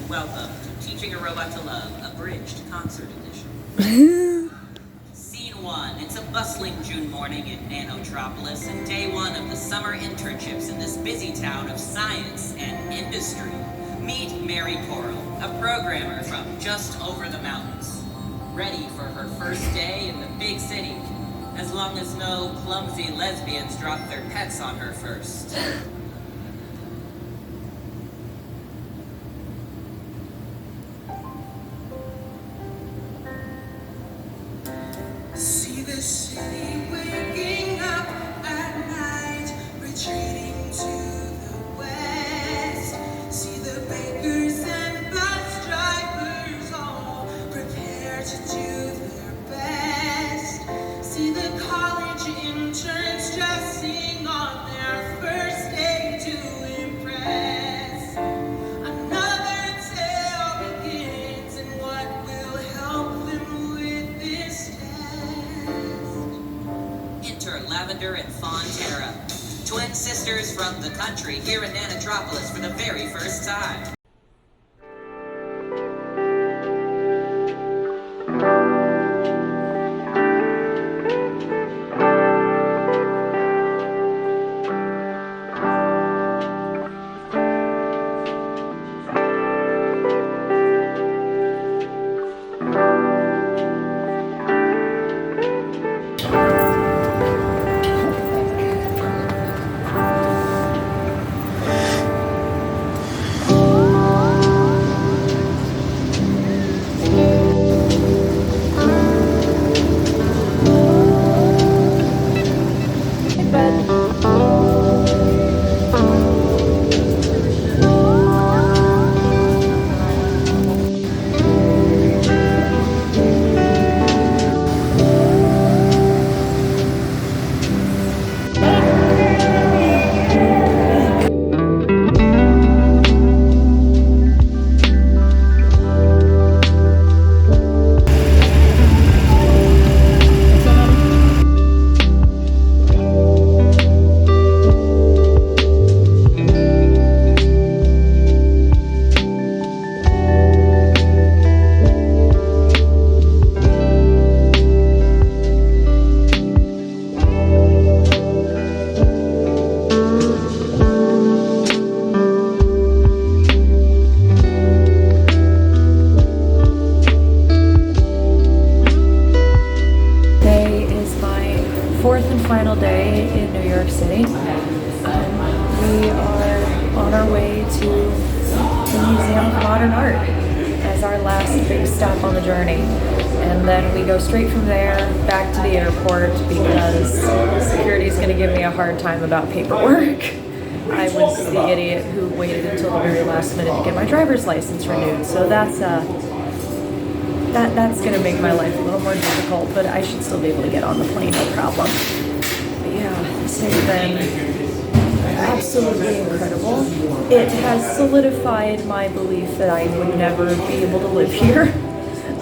Welcome to Teaching a Robot to Love, abridged concert edition. Scene 1. It's a bustling June morning in Nautilus and day 1 of the summer internships in this busy town of science and industry. Meet Mary Coral, a programmer from just over the mountains, ready for her first day in the big city, as long as no clumsy lesbians drop their pets on her first. See the city waking up at night, retreating to the west. See the bakers and bus drivers all prepare to do their best. See the college interns dressing on their first day to impress. Another tale begins, and what will help them with this test? Enter Lavender and Fonterra, twin sisters from the country here in Nautilus for the very first time. Fourth and final day in New York City. We are on our way to the Museum of Modern Art as our last big stop on the journey. And then we go straight from there back to the airport because security is going to give me a hard time about paperwork. I was the idiot who waited until the very last minute to get my driver's license renewed. So that's going to make my life a little more difficult, but I should still be able to get on the plane, no problem. But yeah, this has been absolutely incredible. It has solidified my belief that I would never be able to live here,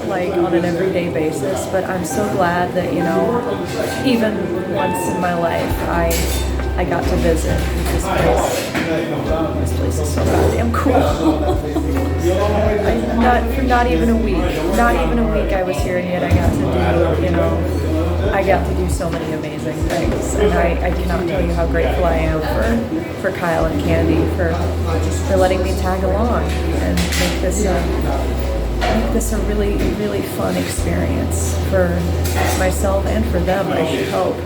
like on an everyday basis, but I'm so glad that, you know, even once in my life, I got to visit this place. This place is so goddamn cool. For not even a week I was here, and yet I got to do, you know, I got to do so many amazing things. And I cannot tell you how grateful I am for Kyle and Candy for letting me tag along and make this a really, really fun experience for myself and for them, I should hope.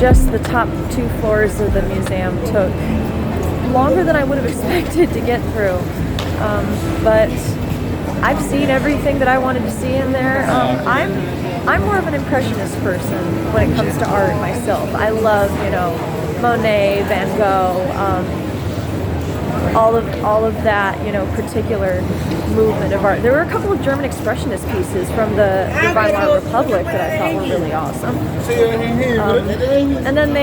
just the top 2 floors of the museum took longer than I would have expected to get through. But I've seen everything that I wanted to see in there. I'm more of an impressionist person when it comes to art myself. I love, you know, Monet, Van Gogh, all of that, you know, particular movement of art. There were a couple of German expressionist pieces from the Weimar Republic that I thought were really awesome. And then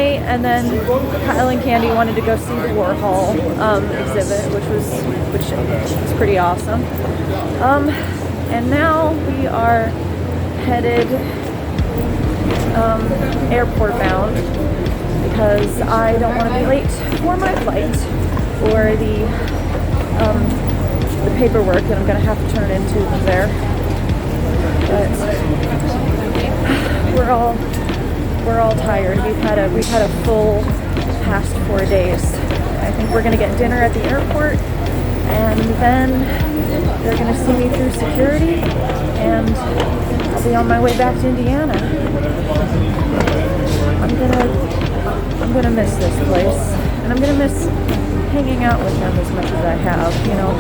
Kyle and Candy wanted to go see the Warhol exhibit, which was pretty awesome. And now we are headed airport bound because I don't want to be late for my flight or the paperwork that I'm going to have to turn into there. But we're all tired. We've had a full past 4 days. I think we're going to get dinner at the airport, and then they're going to see me through security, and I'll be on my way back to Indiana. I'm gonna miss this place, and I'm gonna miss hanging out with them as much as I have. You know,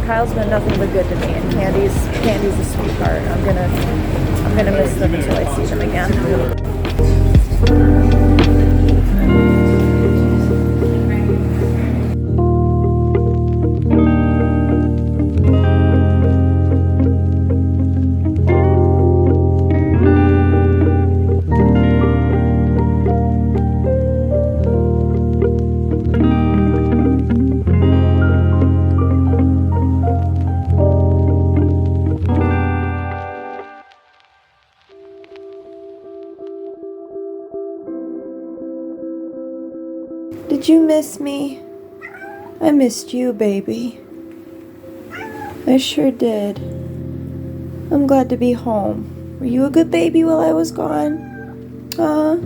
Kyle's been nothing but good to me, and Candy's a sweetheart. I'm gonna miss them until I see them again. Did you miss me? I missed you, baby. I sure did. I'm glad to be home. Were you a good baby while I was gone? I'll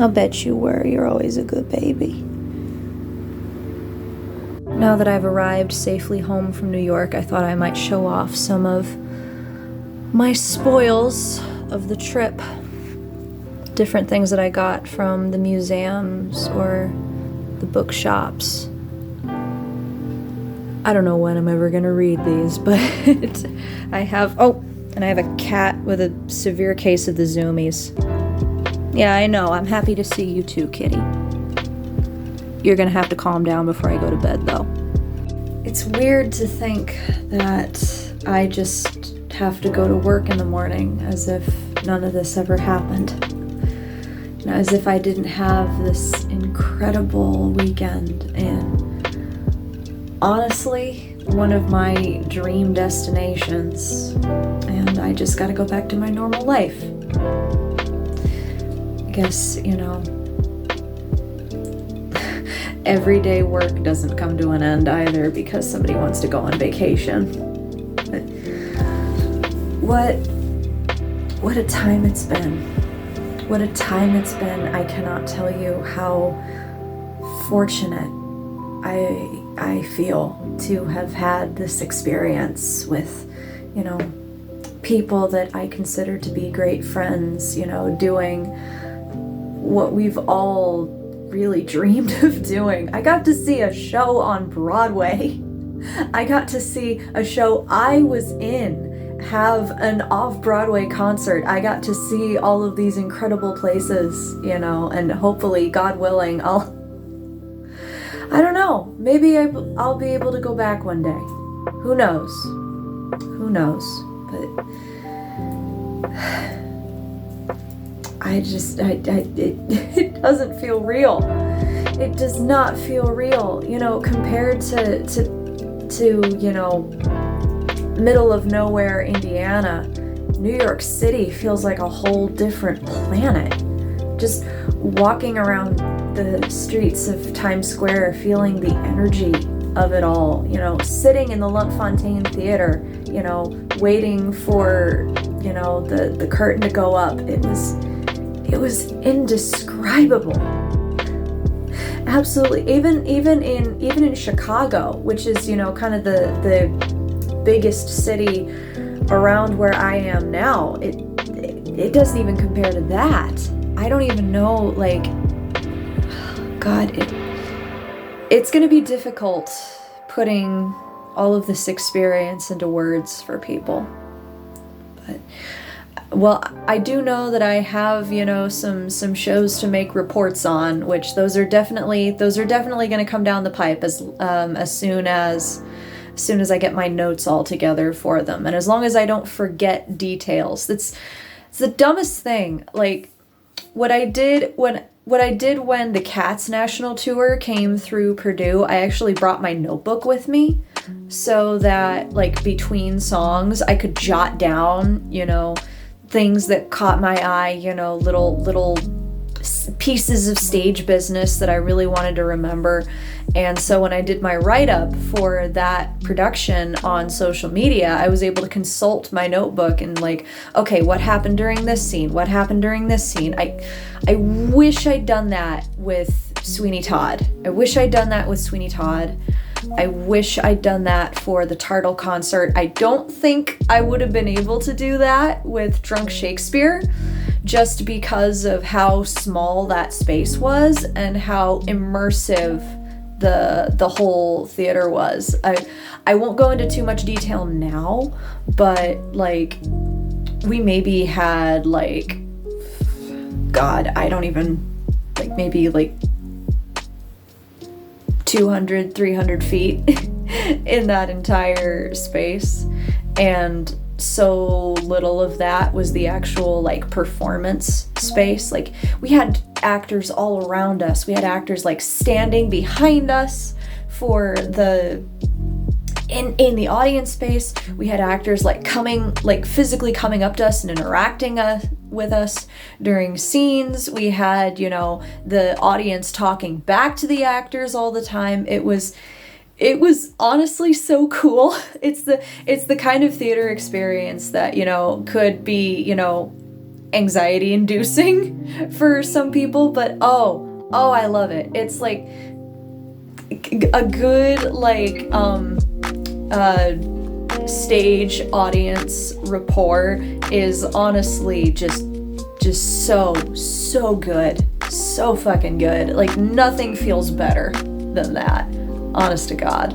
bet you were. You're always a good baby. Now that I've arrived safely home from New York, I thought I might show off some of my spoils of the trip. Different things that I got from the museums or the bookshops. I don't know when I'm ever gonna read these, but I have a cat with a severe case of the zoomies. Yeah, I know, I'm happy to see you too, kitty. You're gonna have to calm down before I go to bed, though. It's weird to think that I just have to go to work in the morning as if none of this ever happened. As if I didn't have this incredible weekend in, honestly, one of my dream destinations, and I just gotta go back to my normal life. I guess, you know, everyday work doesn't come to an end either because somebody wants to go on vacation. What a time it's been. What a time it's been. I cannot tell you how fortunate I feel to have had this experience with, you know, people that I consider to be great friends, you know, doing what we've all really dreamed of doing. I got to see a show on Broadway. I got to see a show I was in have an off-Broadway concert. I got to see all of these incredible places, you know, and hopefully, God willing, I don't know, maybe I'll be able to go back one day. Who knows? Who knows? But it doesn't feel real. It does not feel real, you know, compared to you know, middle of nowhere Indiana. New York City feels like a whole different planet. Just walking around the streets of Times Square, feeling the energy of it all, you know, sitting in the Luntfontein Theater, you know, waiting for, you know, the curtain to go up. It was indescribable. Absolutely. Even in Chicago, which is, you know, kind of the biggest city around where I am now, it doesn't even compare to that. I don't even know, like, God, it's gonna be difficult putting all of this experience into words for people. But, well, I do know that I have, you know, some shows to make reports on, which those are definitely going to come down the pipe as soon as I get my notes all together for them, and as long as I don't forget details. It's the dumbest thing. Like what I did when the Cats national tour came through Purdue, I actually brought my notebook with me so that, like, between songs I could jot down, you know, things that caught my eye, you know, little pieces of stage business that I really wanted to remember. And so when I did my write-up for that production on social media, I was able to consult my notebook and, like, okay, what happened during this scene? What happened during this scene? I wish I'd done that with Sweeney Todd. I wish I'd done that with Sweeney Todd. I wish I'd done that for the Turtle concert. I don't think I would have been able to do that with Drunk Shakespeare, just because of how small that space was and how immersive the whole theater was. I won't go into too much detail now, but, like, we maybe had, like, God, I don't even, like, maybe like 200, 300 feet in that entire space. And so little of that was the actual, like, performance space. Like, we had actors all around us. We had actors, like, standing behind us for the in the audience space. We had actors, like, coming, like, physically coming up to us and interacting with us during scenes. We had, you know, the audience talking back to the actors all the time. It was honestly so cool. It's the kind of theater experience that, you know, could be, you know, anxiety inducing for some people, but oh, I love it. It's like a good, like, stage audience rapport is honestly just so good. So fucking good. Like, nothing feels better than that. Honest to God.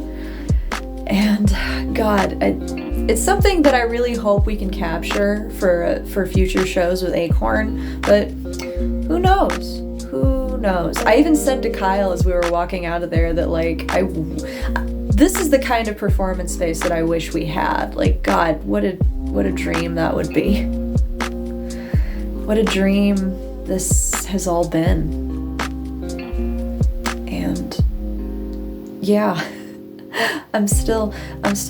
And God, it's something that I really hope we can capture for future shows with Acorn, but who knows? Who knows? I even said to Kyle as we were walking out of there that, like, this is the kind of performance space that I wish we had. Like, God, what a dream that would be. What a dream this has all been. And yeah, I'm still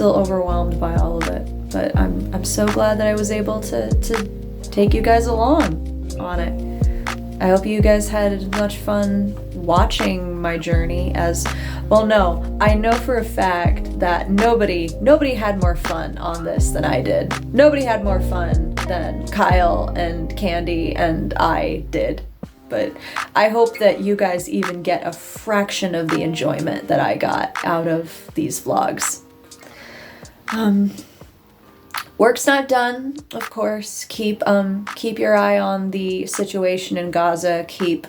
overwhelmed by all of it, but I'm so glad that I was able to take you guys along on it. I hope you guys had as much fun watching my journey as, well, no, I know for a fact that nobody had more fun on this than I did. Nobody had more fun than Kyle and Candy and I did. But I hope that you guys even get a fraction of the enjoyment that I got out of these vlogs. Work's not done, of course. Keep your eye on the situation in Gaza. Keep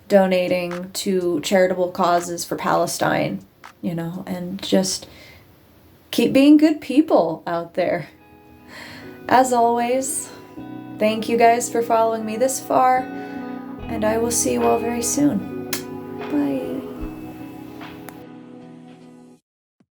donating to charitable causes for Palestine, you know, and just keep being good people out there. As always, thank you guys for following me this far, and I will see you all very soon.